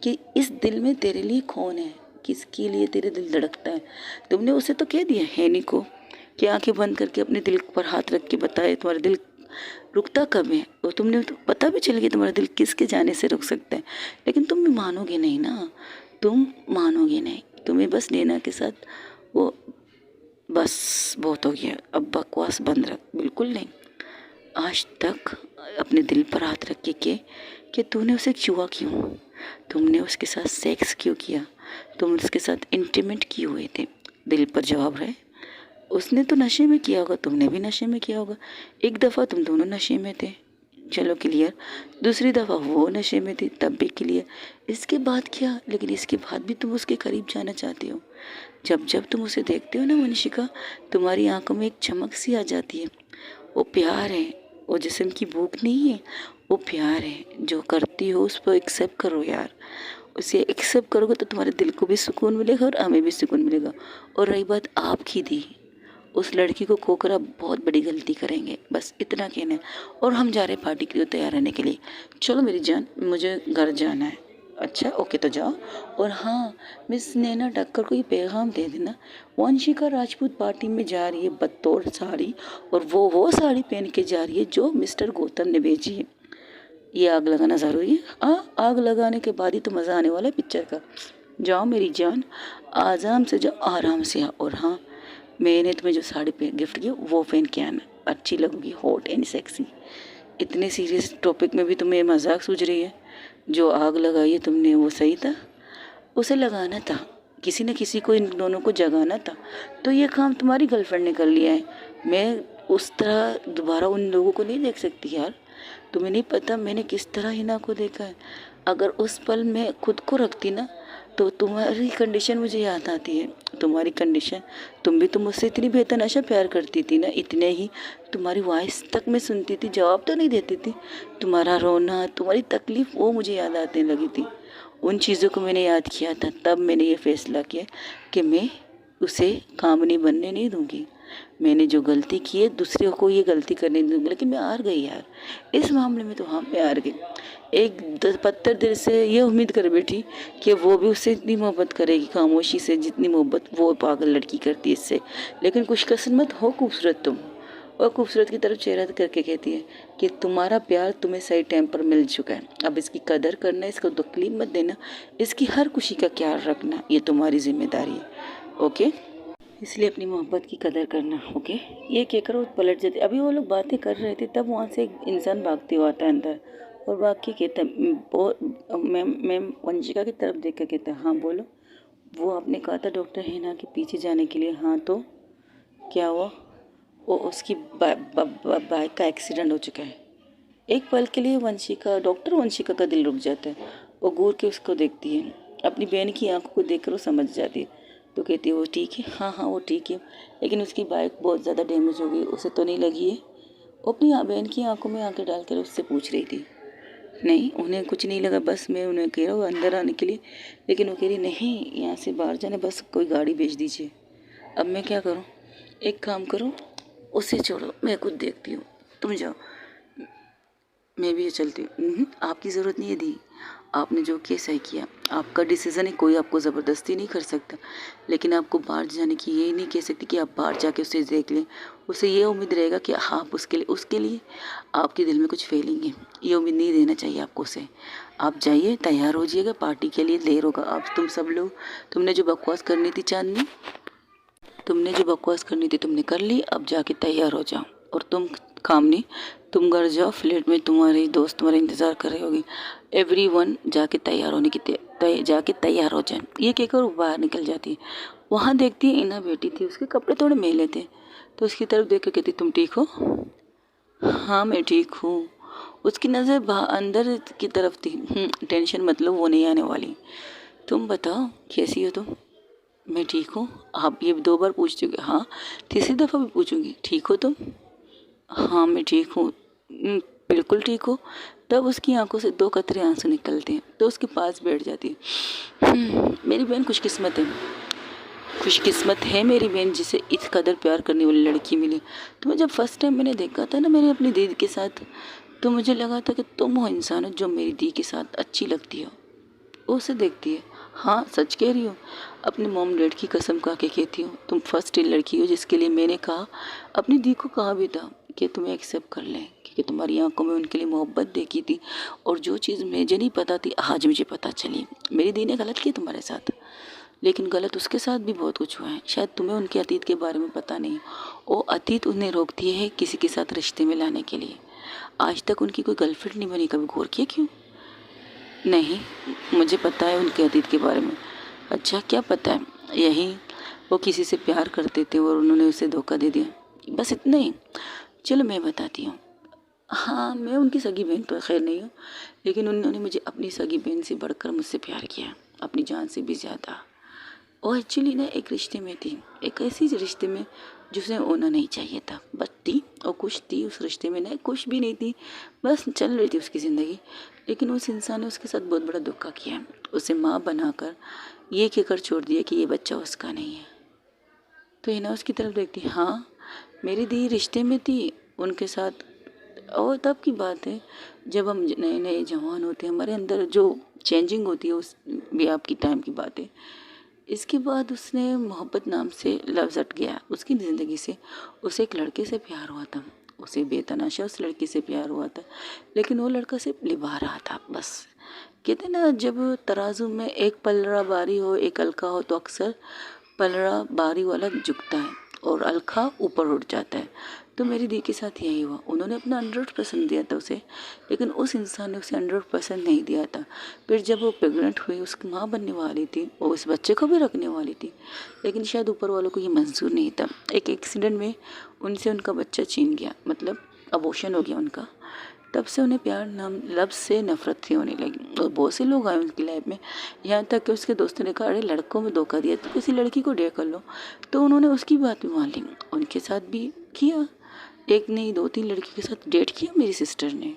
कि इस दिल में तेरे लिए कौन है, किसके लिए तेरे दिल धड़कता है। तुमने उसे तो कह दिया हैनी को कि आंखें बंद करके अपने दिल पर हाथ रख के बताए तुम्हारा दिल रुकता कब है। और तुमने तो पता भी चल गया तुम्हारा दिल किसके जाने से रुक सकता है। लेकिन तुम भी मानोगे नहीं ना, तुम मानोगे नहीं। तुम्हें बस नैना के साथ वो, बस बहुत हो गया, अब बकवास बंद रख, बिल्कुल नहीं। आज तक अपने दिल पर हाथ रख के कि तूने उसे छुआ क्यों, तुमने उसके साथ सेक्स क्यों किया, तुम उसके साथ इंटीमेट क्यों हुए थे। दिल पर जवाब रहे। उसने तो नशे में किया होगा, तुमने भी नशे में किया होगा। एक दफ़ा तुम दोनों नशे में थे, चलो क्लियर। दूसरी दफ़ा वो नशे में थी, तब भी क्लियर। इसके बाद क्या, लेकिन इसके बाद भी तुम उसके करीब जाना चाहते हो। जब जब तुम उसे देखते हो ना वंशिका, तुम्हारी आंखों में एक चमक सी आ जाती है। वो प्यार है, वो जिस्म की भूख नहीं है, वो प्यार है। जो करती हो उस पर एक्सेप्ट करो यार। उसे एक्सेप्ट करोगे तो तुम्हारे दिल को भी सुकून मिलेगा और हमें भी सुकून मिलेगा। और रही बात आपकी दी, उस लड़की को खोकर आप बहुत बड़ी गलती करेंगे, बस इतना कहना है। और हम जा रहे हैं पार्टी के लिए तैयार रहने के लिए। चलो मेरी जान, मुझे घर जाना है। अच्छा ओके, तो जाओ। और हाँ, मिस नैना टक्कर को ये पैगाम दे देना, वंशिका राजपूत पार्टी में जा रही है बतौर साड़ी, और वो साड़ी पहन के जा रही है जो मिस्टर गौतम ने भेजी है। ये आग लगाना ज़रूरी है। हाँ, आग लगाने के बाद ही तो मज़ा आने वाला है पिक्चर का। जाओ मेरी जान, आराम से जाओ, आराम से आओ। और हाँ, मैंने तुम्हें जो साड़ी गिफ्ट की वो पहन के आना, अच्छी लगेगी, हॉट एंड सेक्सी। इतने सीरियस टॉपिक में भी तुम्हें मजाक सूझ रही है। जो आग लगाई है तुमने वो सही था, उसे लगाना था, किसी न किसी को इन दोनों को जगाना था। तो ये काम तुम्हारी गर्लफ्रेंड ने कर लिया है। मैं उस तरह दोबारा उन लोगों को नहीं देख सकती यार। तुम्हें नहीं पता मैंने किस तरह हिना को देखा है। अगर उस पल मैं खुद को रखती ना, तो तुम्हारी कंडीशन मुझे याद आती है। तुम्हारी कंडीशन, तुम भी तो मुझसे इतनी बेतहाशा प्यार करती थी ना, इतने ही तुम्हारी वॉइस तक मैं सुनती थी, जवाब तो नहीं देती थी। तुम्हारा रोना, तुम्हारी तकलीफ़, वो मुझे याद आने लगी थी। उन चीज़ों को मैंने याद किया था, तब मैंने ये फैसला किया कि मैं उसे काम नहीं बनने नहीं दूंगी। मैंने जो गलती की है दूसरे को ये गलती करने नहीं दूंगी। लेकिन मैं हार गई यार, इस मामले में तो हाँ मैं हार गई। एक पत्थर दिल से ये उम्मीद कर बैठी कि वो भी उससे इतनी मोहब्बत करेगी खामोशी से जितनी मोहब्बत वो पागल लड़की करती है इससे। लेकिन कुछ किस्मत हो खूबसूरत तुम। और खूबसूरत की तरफ चेहरा करके कहती है कि तुम्हारा प्यार तुम्हें सही टाइम पर मिल चुका है, अब इसकी कदर करना, इसको तकलीफ मत देना, इसकी हर खुशी का ख्याल रखना, ये तुम्हारी जिम्मेदारी है। ओके, इसलिए अपनी मोहब्बत की कदर करना। ओके, ये कहकर वो पलट जाती। अभी वो लोग बातें कर रहे थे तब वहाँ से एक इंसान भागते हुआ आता है अंदर और भाग के कहता मैम वंशिका की तरफ देख कर कहता हाँ बोलो। वो आपने कहा था डॉक्टर हिना के पीछे जाने के लिए। हाँ तो क्या हुआ? वो उसकी बाइक का एक्सीडेंट हो चुका है। एक पल के लिए डॉक्टर वंशिका का दिल रुक जाता है। वो घूर के उसको देखती है, अपनी बहन की आंखों को देखकर वो समझ जाती है। तो कहती है वो ठीक है, हाँ हाँ वो ठीक है, लेकिन उसकी बाइक बहुत ज़्यादा डैमेज हो गई, उसे तो नहीं लगी है? वो अपनी बहन की आंखों में आंखें डालकर उससे पूछ रही थी। नहीं उन्हें कुछ नहीं लगा, बस मैं उन्हें कह रहा हूँ अंदर आने के लिए, लेकिन वो कह रही नहीं यहाँ से बाहर जाने, बस कोई गाड़ी भेज दीजिए। अब मैं क्या करूँ? एक काम करो, उसे छोड़ो, मैं खुद देखती हूँ, तुम जाओ, मैं भी ये चलती हूँ। आपकी ज़रूरत नहीं है दी, आपने जो किया सही किया, आपका डिसीज़न है, कोई आपको ज़बरदस्ती नहीं कर सकता। लेकिन आपको बाहर जाने की ये नहीं कह सकती कि आप बाहर जाके उसे देख लें। उसे ये उम्मीद रहेगा कि आप उसके लिए आपके दिल में कुछ फीलिंग है, ये उम्मीद नहीं देना चाहिए आपको उसे। आप जाइए, तैयार हो जाइएगा, पार्टी के लिए देर होगा। आप तुम सब लोग, तुमने जो बकवास करनी थी चांदनी, तुमने कर ली, अब जाके तैयार हो जाओ। और तुम कामनी, तुम घर जाओ, फ्लैट में तुम्हारी दोस्त तुम्हारा इंतज़ार कर रही होगी। एवरीवन जाके जाके तैयार हो जाए। ये कहकर वो बाहर निकल जाती है। वहाँ देखती है इना बेटी थी, उसके कपड़े थोड़े मैले थे, तो उसकी तरफ देख कर कहती तुम ठीक हो? हाँ मैं ठीक हूँ। उसकी नज़र अंदर की तरफ थी। टेंशन मतलब वो नहीं आने वाली। तुम बताओ कैसी हो तुम? मैं ठीक हूँ। आप ये 2 बार पूछ चुके, हाँ तीसरी दफ़ा भी पूछूंगी, ठीक हो तुम? हाँ मैं ठीक हूँ। बिल्कुल ठीक हो। तब उसकी आंखों से 2 कतरे आंसू निकलते हैं, तो उसके पास बैठ जाती है। मेरी बहन खुशकिस्मत है मेरी बहन जिसे इस कदर प्यार करने वाली लड़की मिली। तुम्हें जब फर्स्ट टाइम मैंने देखा था ना मैंने अपनी दीदी के साथ, तो मुझे लगा था कि तुम वो इंसान हो जो मेरी दी के साथ अच्छी लगती हो। वो उसे देखती है, हाँ सच कह रही हो, अपने मॉम डैड की कसम खा के कहती हूँ, तुम फर्स्ट लड़की हो जिसके लिए मैंने कहा, अपनी दी को कहा भी था कि तुम्हें एक्सेप्ट कर लें, क्योंकि तुम्हारी आंखों में उनके लिए मोहब्बत देखी थी। और जो चीज़ मुझे नहीं पता थी आज मुझे पता चली। मेरी दी ने गलत किया तुम्हारे साथ, लेकिन गलत उसके साथ भी बहुत कुछ हुआ है। शायद तुम्हें उनके अतीत के बारे में पता नहीं। वो अतीत उन्हें रोकती है किसी के साथ रिश्ते में लाने के लिए। आज तक उनकी कोई गर्लफ्रेंड नहीं बनी, कभी गौर किया क्यों? नहीं, मुझे पता है उनके अतीत के बारे में। अच्छा क्या पता है? यही, वो किसी से प्यार करते थे और उन्होंने उसे धोखा दे दिया, बस इतना ही। चलो मैं बताती हूँ। हाँ मैं उनकी सगी बहन तो खैर नहीं हूँ, लेकिन उन्होंने मुझे अपनी सगी बहन से बढ़कर मुझसे प्यार किया, अपनी जान से भी ज़्यादा। वो एक्चुअली ना एक रिश्ते में थी, एक ऐसी रिश्ते में जिसे होना नहीं चाहिए था, बस थी और कुछ थी उस रिश्ते में, ना कुछ भी नहीं थी, बस चल रही थी उसकी ज़िंदगी। लेकिन उस इंसान ने उसके साथ बहुत बड़ा धोखा किया, उसे माँ बनाकर ये कहकर छोड़ दिया कि ये बच्चा उसका नहीं है। तो हिना उसकी तरफ देखती, हाँ मेरी दी रिश्ते में थी उनके साथ। और तब की बात है जब हम नए नए जवान होते हैं, हमारे अंदर जो चेंजिंग होती है उस भी आपकी टाइम की बात है। इसके बाद उसने मोहब्बत नाम से लफ्ज़ हट गया उसकी ज़िंदगी से। उसे एक लड़के से प्यार हुआ था, उसे बेतनाशा उस लड़की से प्यार हुआ था, लेकिन वो लड़का सिर्फ निभा रहा था बस। कहते ना जब तराजू में एक पलड़ा भारी हो एक हल्का हो, तो अक्सर पलड़ा भारी वाला झुकता है और हल्का ऊपर उठ जाता है। तो मेरी दी के साथ यही हुआ, उन्होंने अपना 100% दिया था उसे, लेकिन उस इंसान ने उसे 100% नहीं दिया था। फिर जब वो प्रेग्नेंट हुई, उसकी माँ बनने वाली थी, वो उस बच्चे को भी रखने वाली थी, लेकिन शायद ऊपर वालों को ये मंजूर नहीं था। एक एक्सीडेंट में उनसे उनका बच्चा छीन गया, मतलब अबॉर्शन हो गया उनका। तब से उन्हें प्यार नाम लफ्ज़ से नफरत सी होने लगी और बहुत से लोग आए उनकी लाइफ में। यहाँ तक कि उसके दोस्तों ने कहा अरे लड़कों में धोखा दिया तो किसी लड़की को डेट कर लो, तो उन्होंने उसकी बात भी मान ली, उनके साथ भी किया। एक नहीं 2-3 लड़की के साथ डेट किया मेरी सिस्टर ने।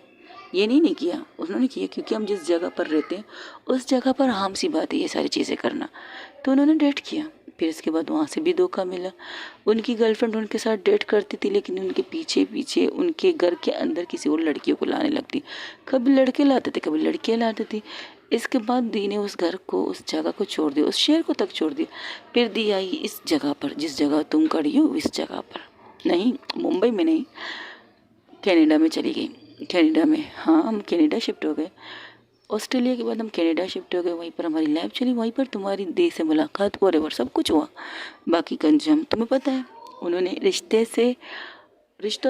ये नहीं किया, उन्होंने किया क्योंकि हम जिस जगह पर रहते हैं उस जगह पर आम सी बात है ये सारी चीज़ें करना। तो उन्होंने डेट किया, फिर इसके बाद वहाँ से भी धोखा मिला। उनकी गर्लफ्रेंड उनके साथ डेट करती थी, लेकिन उनके पीछे पीछे उनके घर के अंदर किसी और लड़कियों को लाने लगती। कभी लड़के लाते थे, कभी लड़कियाँ लाते थी। इसके बाद दी ने उस घर को, उस जगह को छोड़ दिया, उस शहर को तक छोड़ दिया। फिर दी आई इस जगह पर, जिस जगह तुम खड़ी हो इस जगह पर, नहीं मुंबई में नहीं, कनाडा में चली गई। कनाडा में, हाँ हम कनाडा शिफ्ट हो गए। ऑस्ट्रेलिया के बाद हम कनाडा शिफ्ट हो गए। वहीं पर हमारी लाइफ चली, वहीं पर तुम्हारी दी से मुलाकात, फॉरएवर सब कुछ हुआ। बाकी का अंजाम तुम्हें पता है। उन्होंने रिश्तों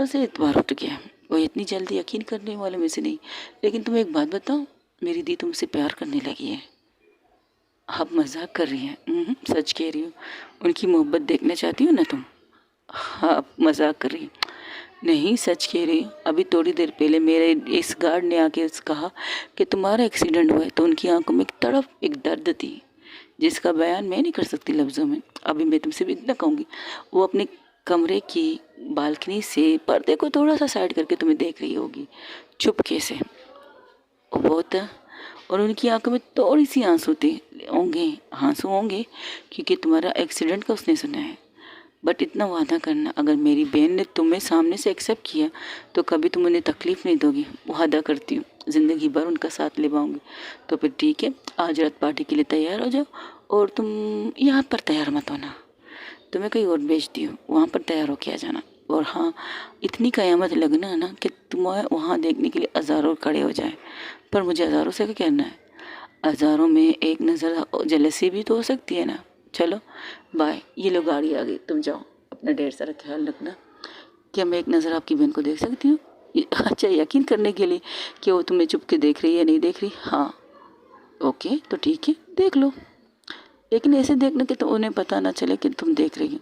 से इतबार उठ गया। वो इतनी जल्दी यकीन करने वालों में से नहीं। लेकिन तुम्हें एक बात बताऊँ, मेरी दी तुमसे प्यार करने लगी है। आप मजाक कर रही हैं? सच कह रही हो। उनकी मोहब्बत देखना चाहती हो ना तुम? हाँ, आप मजाक कर रही हैं। नहीं, सच कह रही हूँ। अभी थोड़ी देर पहले मेरे इस गार्ड ने आके कहा कि तुम्हारा एक्सीडेंट हुआ है, तो उनकी आंखों में एक तड़प, एक दर्द थी जिसका बयान मैं नहीं कर सकती लफ्ज़ों में। अभी मैं तुमसे भी इतना कहूँगी, वो अपने कमरे की बालकनी से पर्दे को थोड़ा सा साइड करके तुम्हें देख रही होगी चुपके से। वो बहुत, और उनकी आंखों में थोड़ी सी आंसू होंगे क्योंकि तुम्हारा एक्सीडेंट का उसने सुना है। बट इतना वादा करना, अगर मेरी बहन ने तुम्हें सामने से एक्सेप्ट किया तो कभी तुम उन्हें तकलीफ़ नहीं दोगी। वादा करती हूँ, ज़िंदगी भर उनका साथ निभाऊंगी। तो फिर ठीक है, आज रात पार्टी के लिए तैयार हो जाओ। और तुम यहाँ पर तैयार मत होना, तुम्हें कहीं और भेज दी हो, वहाँ पर तैयार होके आ जाना। और हाँ, इतनी कयामत लगना ना कि तुम्हें वहाँ देखने के लिए हज़ारों खड़े हो जाए। पर मुझे हज़ारों से क्या कहना है, हज़ारों में एक नज़र जेलसी भी तो हो सकती है ना। चलो बाय, ये लो गाड़ी आ गई, तुम जाओ, अपना ढेर सारा ख्याल रखना। क्या मैं एक नज़र आपकी बहन को देख सकती हूँ? अच्छा, यकीन करने के लिए कि वो तुम्हें चुप के देख रही है या नहीं देख रही। हाँ ओके, तो ठीक है, देख लो, लेकिन ऐसे देखना कि तो उन्हें पता ना चले कि तुम देख रही हो।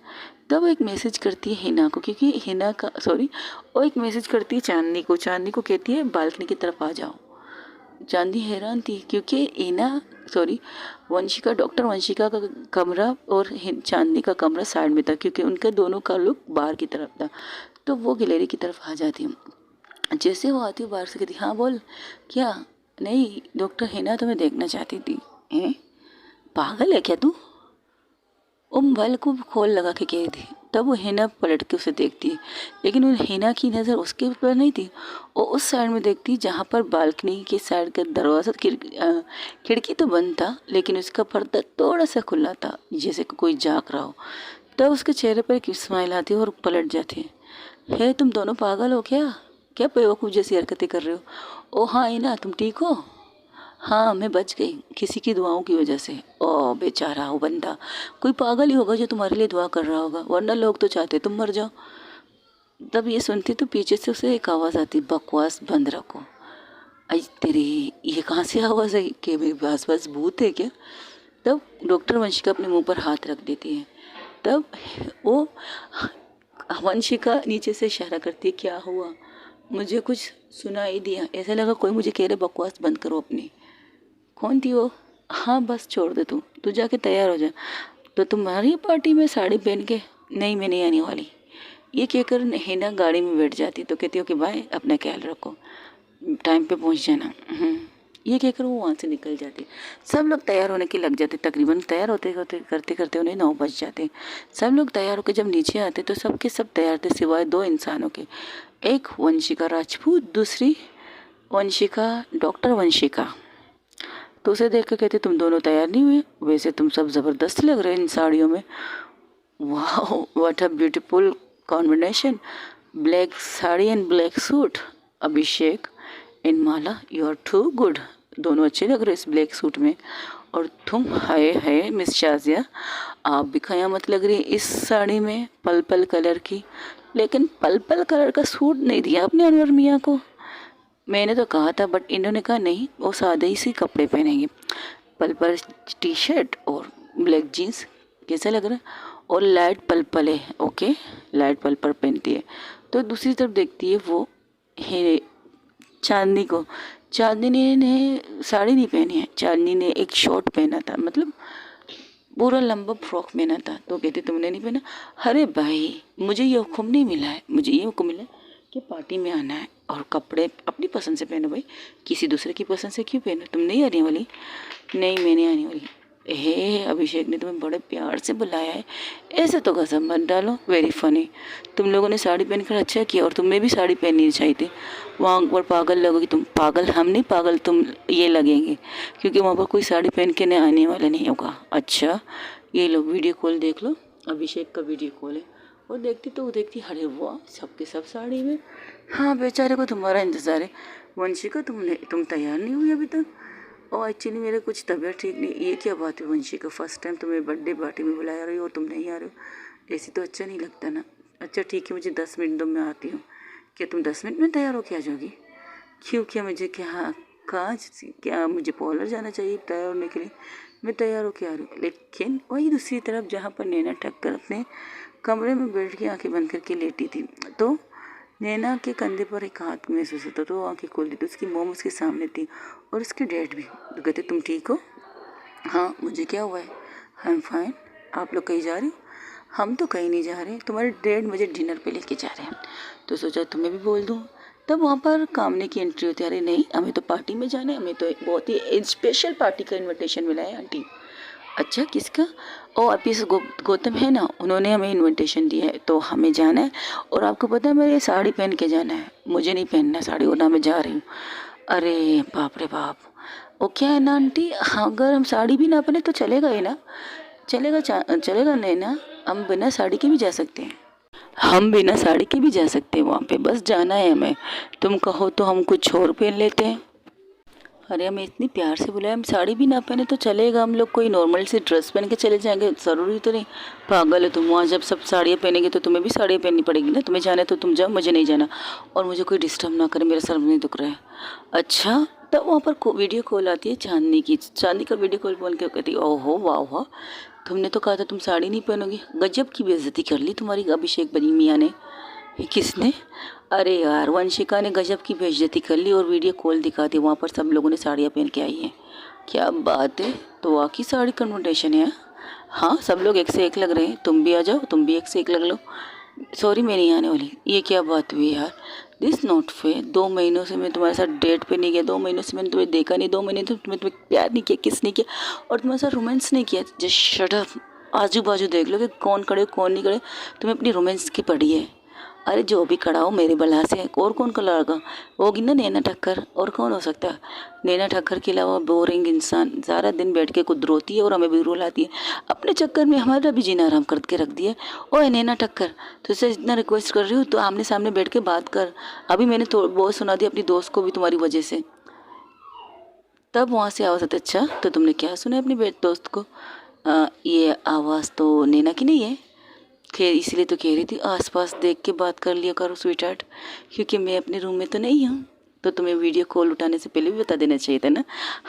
तब वो एक मैसेज करती है हिना को, क्योंकि हिना का वो एक मैसेज करती है चांदनी को। चांदनी को कहती है बालकनी की तरफ आ जाओ। चांदी हैरान थी क्योंकि डॉक्टर वंशिका का कमरा और चांदनी का कमरा साइड में था, क्योंकि उनके दोनों का लुक बाहर की तरफ था। तो वो गैलरी की तरफ आ जाती हूँ। जैसे वो आती हूँ बाहर से कहती, हाँ बोल। क्या? नहीं, डॉक्टर हिना तुम्हें देखना चाहती थी। हैं? पागल है क्या तू? वो मोबाइल को खोल लगा के कह थी। तब वो हिना पलट के उसे देखती है, लेकिन उन हिना की नज़र उसके ऊपर नहीं थी। वो उस साइड में देखती जहाँ पर बालकनी के साइड का दरवाज़ा, खिड़की तो बंद था लेकिन उसका पर्दा थोड़ा सा खुला था, जैसे कोई झाँक रहा हो। तब उसके चेहरे पर एक स्माइल आती है और पलट जाती है तुम दोनों पागल हो क्या? क्या बेवकूफ़ जैसी हरकतें कर रहे हो? ओ हाँ हिना, तुम ठीक हो? हाँ, मैं बच गई किसी की दुआओं की वजह से। ओ बेचारा वो बंदा, कोई पागल ही होगा जो तुम्हारे लिए दुआ कर रहा होगा, वरना लोग तो चाहते तुम मर जाओ। तब ये सुनती तो पीछे से उसे एक आवाज़ आती, बकवास बंद रखो। आई तेरी, ये कहाँ से आवाज़ आई कि मेरे आसपास भूत है क्या? तब डॉक्टर वंशिका अपने मुंह पर हाथ रख देती है। तब वो वंशिका नीचे से इशारा करती है, क्या हुआ? मुझे कुछ सुनाई दिया, ऐसा लगा कोई मुझे कह रहे बकवास बंद करो अपनी। कौन थी वो? हाँ बस छोड़ दे, तू जाके तैयार हो जा। तो तुम्हारी पार्टी में साड़ी पहन के? नहीं, मैं नहीं आने वाली। ये कहकर हिना गाड़ी में बैठ जाती। तो कहती हो कि भाई अपना ख्याल रखो, टाइम पे पहुंच जाना। ये कहकर वो वहाँ से निकल जाती। सब लोग तैयार होने के लग जाते। तकरीबन तैयार होते करते करते उन्हें 9 बज जाते। सब लोग तैयार होकर जब नीचे आते तो सबके सब तैयार थे सिवाय 2 इंसानों के। एक वंशिका राजपूत, दूसरी वंशिका, डॉक्टर वंशिका। तो उसे देख कर कहते, तुम दोनों तैयार नहीं हुए? वैसे तुम सब ज़बरदस्त लग रहे हैं इन साड़ियों में। वाह, what a beautiful combination, black sari and black suit. Abhishek and Mala, you are too good. दोनों अच्छे लग रहे इस ब्लैक सूट में। और तुम, हाय हाय मिस शाजिया, आप भी क़यामत लग रही है इस साड़ी में, पर्पल कलर की। लेकिन पर्पल कलर का सूट नहीं दिया आपने अनवर मियाँ को। मैंने तो कहा था, बट इन्होंने कहा नहीं, वो सादे ही सी कपड़े पहनेंगे, पर्पल टी शर्ट और ब्लैक जीन्स। कैसा लग रहा है? और लाइट पर्पल है। ओके, लाइट पर्पल पहनती है। तो दूसरी तरफ देखती है वो है चांदनी को। चांदनी ने साड़ी नहीं पहनी है, चांदनी ने एक शॉर्ट पहना था, मतलब पूरा लंबा फ्रॉक पहना था। तो कहते तुमने नहीं पहना? अरे भाई, मुझे ये हुक्म नहीं मिला है, मुझे ये हुक्म मिला है कि पार्टी में आना है और कपड़े अपनी पसंद से पहनो भाई, किसी दूसरे की पसंद से क्यों पहनो? तुम नहीं आने वाली? नहीं, मैं नहीं आने वाली। हे अभिषेक ने तुम्हें बड़े प्यार से बुलाया है, ऐसे तो गजब मत डालो। Very funny. तुम लोगों ने साड़ी पहनकर अच्छा किया, और तुम्हें भी साड़ी पहननी चाहिए थी। वहाँ पर पागल लगोगी तुम। पागल हम नहीं, पागल तुम ये लगेंगे, क्योंकि वहाँ पर कोई साड़ी पहन के नहीं आने वाला नहीं होगा। अच्छा ये लो वीडियो कॉल देख लो, अभिषेक का वीडियो कॉल है। और देखती तो देखती, अरे वाह सबके सब साड़ी में। हाँ बेचारे को तुम्हारा इंतज़ार है। वंशिका तुम तैयार नहीं हुई अभी तक? और एक्चुअली मेरे कुछ तबीयत ठीक नहीं। ये क्या बात है वंशिका, फर्स्ट टाइम तुम्हें बर्थडे पार्टी में बुलाया रही हो और तुम नहीं आ रहे हो, ऐसे तो अच्छा नहीं लगता ना। अच्छा ठीक है, मुझे 10 मिनट दो, मैं आती हूँ। क्या तुम 10 मिनट में तैयार हो के आ जाओगी? क्यों, क्या मुझे क्या कहाँ क्या मुझे पार्लर जाना चाहिए तैयार होने के लिए? मैं तैयार होके आ रही हूँ। लेकिन वही दूसरी तरफ जहाँ पर नैना ठक्कर अपने कमरे में बैठ के आंखें बंद करके लेटी थी, तो नैना के कंधे पर एक हाथ महसूस होता, तो वो आंखें खोल दी तो उसकी मोम उसके सामने थी और उसके डैड भी। तो कहते तुम ठीक हो? हाँ मुझे क्या हुआ है, आई एम फाइन। आप लोग कहीं जा रहे हो? हम तो कहीं नहीं जा रहे, तुम्हारे डैड मुझे डिनर पे लेके जा रहे हैं, तो सोचा तुम्हें भी बोल दूँ। तब वहाँ पर कामने की एंट्री होती है। अरे नहीं, हमें तो पार्टी में जाना है, हमें तो एक बहुत ही स्पेशल पार्टी का इनविटेशन मिला है आंटी। अच्छा किसका? ओ आरपीएस गौतम है ना, उन्होंने हमें इनविटेशन दिया है, तो हमें जाना है। और आपको पता है मेरे साड़ी पहन के जाना है, मुझे नहीं पहनना साड़ी, और ना मैं जा रही हूँ। अरे बाप रे बाप। वो क्या है ना आंटी, हाँ अगर हम साड़ी भी ना पहने तो चलेगा ही ना? चलेगा नहीं ना? हम बिना साड़ी के भी जा सकते हैं। हम बिना साड़ी के भी जा सकते हैं वहाँ पे, बस जाना है हमें। तुम कहो तो हम कुछ और पहन लेते हैं। अरे हमें इतनी प्यार से बुलाया, हम साड़ी भी ना पहने तो चलेगा, हम लोग कोई नॉर्मल सी ड्रेस पहन के चले जाएंगे, ज़रूरी तो नहीं। पागल है तुम, वहाँ जब सब साड़ियाँ पहनेंगे तो तुम्हें भी साड़ियाँ पहननी पड़ेगी ना। तुम्हें जाना है तो तुम जाओ, मुझे नहीं जाना। और मुझे कोई डिस्टर्ब ना करे, मेरा सर नहीं दुख रहा है। अच्छा तब वहाँ पर वीडियो कॉल आती है चांदनी की। चांदनी का वीडियो कॉल बोल के कहती है ओहो वाह वाह, तुमने तो कहा था तुम साड़ी नहीं पहनोगी। गजब की बेइज्जती कर ली तुम्हारी अभिषेक बनी मियाँ ने। किसने? अरे यार वंशिका ने गजब की बेइज्जती कर ली और वीडियो कॉल दिखा दी, वहाँ पर सब लोगों ने साड़ियाँ पहन के आई हैं। क्या बात है, तो वाकई साड़ी कन्वर्टेशन है। हाँ सब लोग एक से एक लग रहे हैं, तुम भी आ जाओ, तुम भी एक से एक लग लो। सॉरी मैं नहीं आने वाली। ये क्या बात हुई यार, दिस नॉट फेयर। 2 महीनों से मैं तुम्हारे साथ डेट पे नहीं गया, 2 महीनों से मैंने तुम्हें देखा नहीं, 2 महीने तो तुम्हें प्यार नहीं किया, किस नहीं किया, और तुम्हारे साथ रोमांस नहीं किया। Just shut up. आजू बाजू देख लो कि कौन खड़े कौन नहीं खड़े, तुम्हें अपनी रोमांस की पड़ी है। अरे जो भी खड़ा हो मेरे बला से, और कौन खड़ा होगा? होगी ना नैना ठक्कर, और कौन हो सकता है? नैना ठक्कर के अलावा बोरिंग इंसान सारा दिन बैठ के खुद रोती है और हमें भी रुलाती है, अपने चक्कर में हमारा भी जीना आराम करके रख दिया। ओए नैना ठक्कर, तुझसे इतना रिक्वेस्ट कर रही हूँ तो आमने सामने बैठ के बात कर। अभी मैंने तो बहुत सुना दिया अपनी दोस्त को भी तुम्हारी वजह से। तब वहाँ से आवाज़ आती, अच्छा तो तुमने क्या सुना अपनी दोस्त को? ये आवाज़ तो नैना की नहीं है। खैर इसलिए तो कह रही थी आसपास देख के बात कर लिया करो स्वीटहार्ट, क्योंकि मैं अपने रूम में तो नहीं हूँ। तो तुम्हें वीडियो कॉल उठाने से पहले भी बता देना चाहिए था ना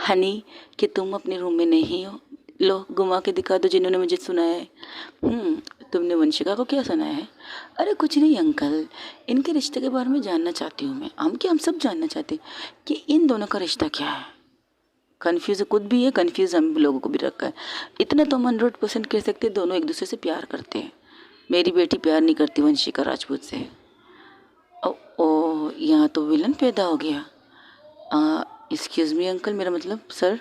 हनी, कि तुम अपने रूम में नहीं हो। लो घुमा के दिखा दो जिन्होंने मुझे सुनाया है। तुमने वंशिका को क्या सुनाया है? अरे कुछ नहीं अंकल, इनके रिश्ते के बारे में जानना चाहती हूँ मैं। हम सब जानना चाहते हैं कि इन दोनों का रिश्ता क्या है। कन्फ्यूज़ खुद भी है, कन्फ्यूज़ हम लोगों को भी रखा है। इतना तो हम 100% कह सकते हैं दोनों एक दूसरे से प्यार करते हैं। मेरी बेटी प्यार नहीं करती वंशिका राजपूत से। ओ ओ यहाँ तो विलन पैदा हो गया। एक्सक्यूज़ मी अंकल, मेरा मतलब सर।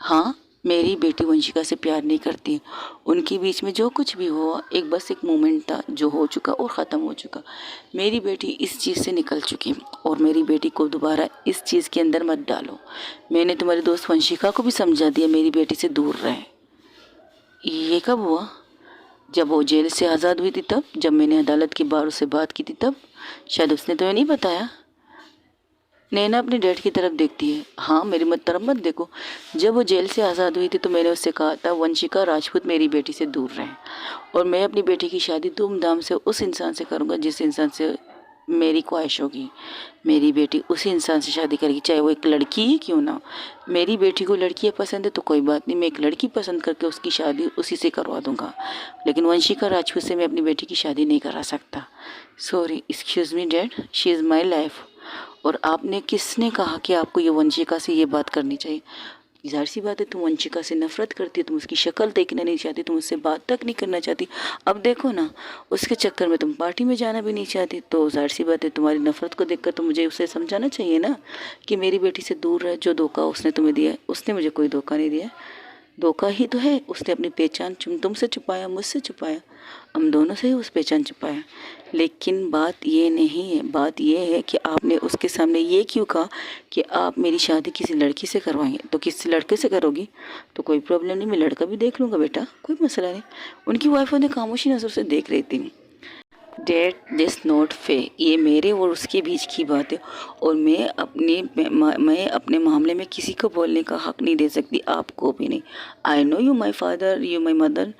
हाँ मेरी बेटी वंशिका से प्यार नहीं करती। उनके बीच में जो कुछ भी हुआ बस एक मोमेंट था जो हो चुका और ख़त्म हो चुका। मेरी बेटी इस चीज़ से निकल चुकी और मेरी बेटी को दोबारा इस चीज़ के अंदर मत डालो। मैंने तुम्हारी दोस्त वंशिका को भी समझा दिया मेरी बेटी से दूर रहे। ये कब हुआ? जब वो जेल से आज़ाद हुई थी तब, जब मैंने अदालत के बार उससे बात की थी तब। शायद उसने तुम्हें नहीं बताया। नैना अपने डैड की तरफ देखती है। हाँ मेरी तरफ मत देखो। जब वो जेल से आज़ाद हुई थी तो मैंने उससे कहा था वंशिका राजपूत मेरी बेटी से दूर रहे, और मैं अपनी बेटी की शादी धूमधाम से उस इंसान से करूँगा जिस इंसान से मेरी ख्वाहिश होगी। मेरी बेटी उसी इंसान से शादी करेगी, चाहे वो एक लड़की ही क्यों ना। मेरी बेटी को लड़कियाँ पसंद है तो कोई बात नहीं, मैं एक लड़की पसंद करके उसकी शादी उसी से करवा दूँगा, लेकिन वंशिका राजपूत से मैं अपनी बेटी की शादी नहीं करा सकता। Sorry, excuse me dad, she is my life. और आपने किसने कहा कि आपको ये वंशिका से ये बात करनी चाहिए? ज़ाहिर सी बात है तुम वंशिका से नफरत करती हो, तुम उसकी शक्ल देखना नहीं चाहती, तुम उससे बात तक नहीं करना चाहती। अब देखो ना, उसके चक्कर में तुम पार्टी में जाना भी नहीं चाहती, तो ज़ाहिर सी बात है तुम्हारी नफरत को देखकर तो मुझे उसे समझाना चाहिए ना कि मेरी बेटी से दूर रहे। जो धोखा उसने तुम्हें दिया है, उसने मुझे कोई धोखा नहीं दिया। धोखा ही तो है। उसने अपनी पहचान तुमसे छुपाया, मुझसे छुपाया, हम दोनों से ही उस पहचान छुपाया। लेकिन बात ये नहीं है, बात ये है कि आपने उसके सामने ये क्यों कहा कि आप मेरी शादी किसी लड़की से करवाएंगे। तो किसी लड़के से करोगी तो कोई प्रॉब्लम नहीं, मैं लड़का भी देख लूँगा बेटा, कोई मसला नहीं। उनकी वाइफ उन्हें खामोशी नज़र से देख रही थी। डेट दिस नॉट फे, ये मेरे और उसके बीच की बात है, और मैं अपने मामले में किसी को बोलने का हक नहीं दे सकती, आपको भी नहीं। I know you my father, you my mother,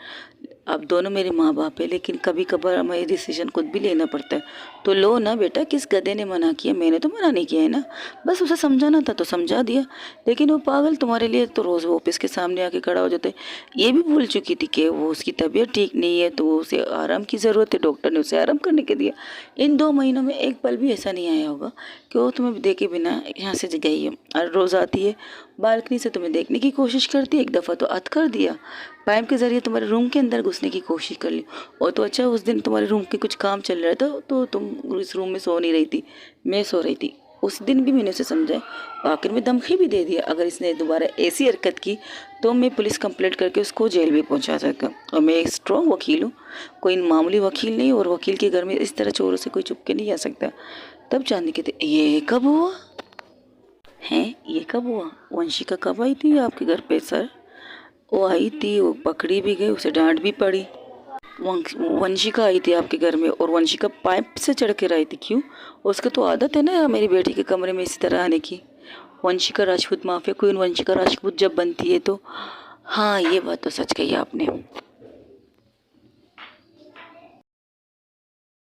आप दोनों मेरे माँ बाप है, लेकिन कभी कभार हमें डिसीजन खुद भी लेना पड़ता है। तो लो ना बेटा, किस गधे ने मना किया, मैंने तो मना नहीं किया है ना, बस उसे समझाना था तो समझा दिया। लेकिन वो पागल तुम्हारे लिए तो रोज़ वो ऑफिस के सामने आके खड़ा हो जाता है। ये भी भूल चुकी थी कि वो उसकी तबीयत ठीक नहीं है, तो उसे आराम की ज़रूरत है, डॉक्टर ने उसे आराम करने के दिया। इन 2 महीनों में एक पल भी ऐसा नहीं आया होगा कि वो तुम्हें देखे बिना यहाँ से गई है। और रोज़ आती है, बालकनी से तुम्हें देखने की कोशिश करती है, एक दफ़ा तो अत कर दिया, पाइप के ज़रिए तुम्हारे रूम के अंदर घुसने की कोशिश कर ली। और तो अच्छा, उस दिन तुम्हारे रूम के कुछ काम चल रहा था तो तुम इस रूम में सो नहीं रही थी, मैं सो रही थी। उस दिन भी मैंने उसे समझाया, आखिर में धमकी भी दे दिया, अगर इसने दोबारा ऐसी हरकत की तो मैं पुलिस कंप्लेंट करके उसको जेल भी पहुंचा सकता। और मैं एक स्ट्रॉन्ग वकील हूँ, कोई मामूली वकील नहीं, और वकील के घर में इस तरह चोरों से कोई चुप के नहीं आ सकता। तब जानने के थे, ये कब हुआ है, ये कब हुआ, वंशिका कब आई थी आपके घर पे सर? वो आई थी, वो पकड़ी भी गई, उसे डांट भी पड़ी। वंशिका आई थी आपके घर में, और वंशिका पाइप से चढ़ के आई थी, क्यों? उसको तो आदत है ना मेरी बेटी के कमरे में इसी तरह आने की। वंशिका राजपूत माफिया क्वीन वंशिका राजपूत जब बनती है तो, हाँ ये बात तो सच कही आपने।